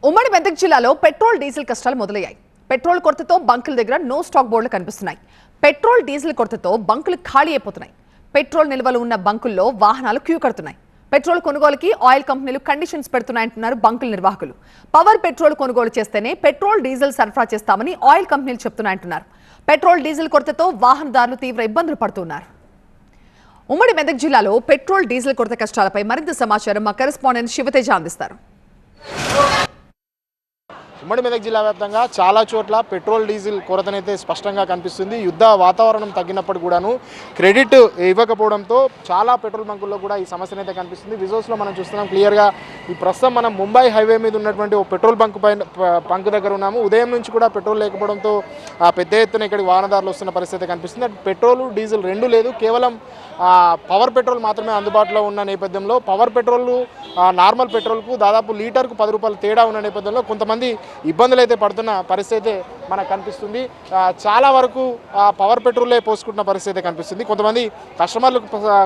ఉమ్మడి మెదక్ జిల్లాలో petrol diesel కష్టాలు మొదలయ్యాయి. పెట్రోల్ కొరతతో బంకుల దగ్గర నో స్టాక్ బోర్డులు కనిపిస్తున్నాయి. పెట్రోల్ డీజిల్ కొరతతో బంకులు ఖాళీ అయిపోతున్నాయి. పెట్రోల్ నిల్వలు ఉన్న బంకుల్లో వాహనాలు క్యూ కడుతున్నాయి. పెట్రోల్ కొనుగోలుకి ఆయిల్ కంపెనీలు కండిషన్స్ పెడుతున్నాయంటున్నారు బంకుల నిర్వాహకులు. పవర్ పెట్రోల్ కొనుగోలు చేస్తేనే పెట్రోల్ డీజిల్ సరఫరా చేస్తామని ఆయిల్ కంపెనీలు చెప్తున్నాయంటున్నారు. పెట్రోల్ డీజిల్ కొరతతో వాహనదారులు తీవ్ర ఇబ్బందులు పడుతున్నారు. ఉమ్మడి మెదక్ జిల్లాలో పెట్రోల్ డీజిల్ కొరత కష్టాలపై మరింత సమాచారం మా కరెస్పాండెంట్ శివతేజ అందిస్తారు. ఉమ్మడి మెదక్ జిల్లా వ్యాప్తంగా చాలా చోట్ల పెట్రోల్ డీజిల్ కొరతనైతే స్పష్టంగా కనిపిస్తుంది. యుద్ధ వాతావరణం తగ్గినప్పుడు కూడాను క్రెడిట్ ఇవ్వకపోవడంతో చాలా పెట్రోల్ బంకుల్లో కూడా ఈ సమస్యనైతే కనిపిస్తుంది. విజువల్స్లో మనం చూస్తున్నాం క్లియర్గా. ఈ ప్రస్తుతం మనం ముంబై హైవే మీద ఉన్నటువంటి ఒక పెట్రోల్ బంక్ దగ్గర ఉన్నాము. ఉదయం నుంచి కూడా పెట్రోల్ లేకపోవడంతో పెద్ద ఎత్తున ఇక్కడికి వాహనదారులు వస్తున్న పరిస్థితి కనిపిస్తుంది. పెట్రోల్ డీజిల్ రెండు లేదు, కేవలం పవర్ పెట్రోల్ మాత్రమే అందుబాటులో ఉన్న నేపథ్యంలో పవర్ పెట్రోల్ నార్మల్ పెట్రోల్కు దాదాపు లీటర్కు 10 రూపాయలు తేడా ఉన్న నేపథ్యంలో కొంతమంది ఇబ్బందులు అయితే పడుతున్న పరిస్థితి మనకు కనిపిస్తుంది. చాలా వరకు పవర్ పెట్రోలే పోసుకుంటున్న పరిస్థితి కనిపిస్తుంది. కొంతమంది కస్టమర్లు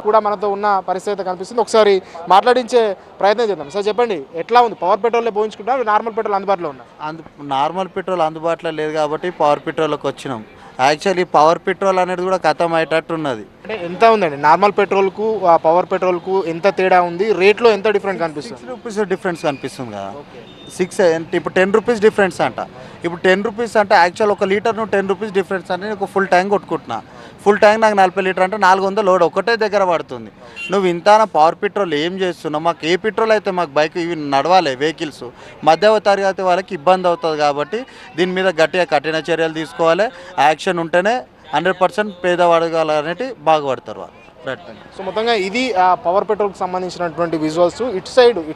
కూడా మనతో ఉన్న పరిస్థితి కనిపిస్తుంది. ఒకసారి మాట్లాడించే ప్రయత్నం చేద్దాం. సార్ చెప్పండి, ఎట్లా ఉంది? పవర్ పెట్రోలే పోయించుకుంటాం, నార్మల్ పెట్రోల్ అందుబాటులో ఉన్నా? నార్మల్ పెట్రోల్ అందుబాటులో లేదు కాబట్టి పవర్ పెట్రోల్కి వచ్చినాం. యాక్చువల్లీ పవర్ పెట్రోల్ అనేది కూడా ఖతం అయ్యేటట్టు ఉన్నది. అంటే ఎంత ఉందండి నార్మల్ పెట్రోల్కు పవర్ పెట్రోల్కు ఎంత తేడా ఉంది? రేట్లో ఎంత డిఫరెంట్ కనిపిస్తుంది? 6 రూపీస్ డిఫరెన్స్ కనిపిస్తుంది కదా. 6 ఇప్పుడు 10 రూపీస్ డిఫరెన్స్ అంట. ఇప్పుడు 10 రూపీస్ అంటే యాక్చువల్ ఒక లీటర్ నువ్వు 10 రూపీస్ డిఫరెన్స్ అంటే ఒక ఫుల్ ట్యాంక్ కొట్టుకుంటున్నా. ఫుల్ ట్యాంక్ నాకు 40 లీటర్ అంటే 400 లోడ్ ఒకటే దగ్గర పడుతుంది. నువ్వు ఇంత పవర్ పెట్రోల్ ఏం చేస్తున్నావు? మాకు ఏ పెట్రోల్ అయితే మాకు బైక్ ఇవి నడవాలి వెహికల్స్, మధ్య తరగతి వాళ్ళకి ఇబ్బంది అవుతుంది కాబట్టి దీని మీద గట్టిగా కఠిన చర్యలు తీసుకోవాలి. యాక్షన్ ఉంటేనే 100% పేదవాడు అనేటి బాగుపడతారు వాళ్ళు. సో మొత్తంగా ఇది పవర్ పెట్రోల్కి సంబంధించినటువంటి విజువల్స్. ఇటు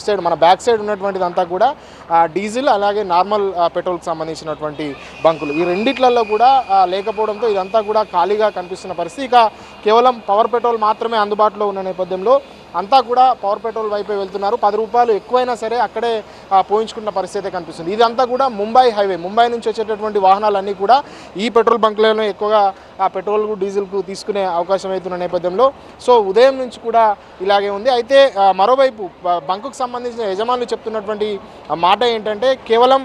సైడ్ మన బ్యాక్ సైడ్ ఉన్నటువంటిది అంతా కూడా డీజిల్ అలాగే నార్మల్ పెట్రోల్కి సంబంధించినటువంటి బంకులు. ఈ రెండిట్లలో కూడా లేకపోవడంతో ఇదంతా కూడా ఖాళీగా కనిపిస్తున్న పరిస్థితి. ఇక కేవలం పవర్ పెట్రోల్ మాత్రమే అందుబాటులో ఉన్న నేపథ్యంలో అంతా కూడా పవర్ పెట్రోల్ వైపే వెళ్తున్నారు. 10 రూపాయలు ఎక్కువైనా సరే అక్కడే పోయించుకున్న పరిస్థితి కనిపిస్తుంది. ఇదంతా కూడా ముంబై హైవే, ముంబై నుంచి వచ్చేటటువంటి వాహనాలన్నీ కూడా ఈ పెట్రోల్ బంకులను ఎక్కువగా పెట్రోల్ డీజిల్కు తీసుకునే అవకాశం అవుతున్న నేపథ్యంలో సో ఉదయం నుంచి కూడా ఇలాగే ఉంది. అయితే మరోవైపు బంకుకు సంబంధించిన యజమానులు చెప్తున్నటువంటి మాట ఏంటంటే కేవలం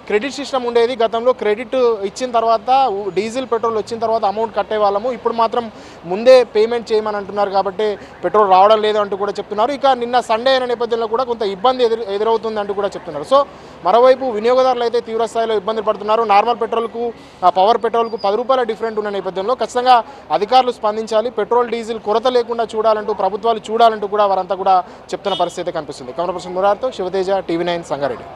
క్రెడిట్ సిస్టమ్ ఉండేది. గతంలో క్రెడిట్ ఇచ్చిన తర్వాత డీజిల్ పెట్రోల్ వచ్చిన తర్వాత అమౌంట్ కట్టే వాళ్ళము, ఇప్పుడు మాత్రం ముందే పేమెంట్ చేయమని అంటున్నారు కాబట్టి పెట్రోల్ రావడం లేదు అంటూ కూడా చెప్తున్నారు. ఇక నిన్న సండే అయిన నేపథ్యంలో కూడా కొంత ఇబ్బంది ఎదురవుతుంది అంటూ కూడా చెప్తున్నారు. సో మరోవైపు వినియోగదారులు అయితే తీవ్ర స్థాయిలో ఇబ్బందులు పడుతున్నారు. నార్మల్ పెట్రోల్కు పవర్ పెట్రోల్కు 10 రూపాయల డిఫరెంట్ ఉన్న నేపథ్యంలో ఖచ్చితంగా అధికారులు స్పందించాలి, పెట్రోల్ డీజిల్ కొరత లేకుండా చూడాలంటూ ప్రభుత్వాలు చూడాలంటూ కూడా వారంతా కూడా చెప్తున్న పరిస్థితి కనిపిస్తుంది. కెమెరా పర్సన్ మురార్తో శివతేజ, TV9 సంగారెడ్డి.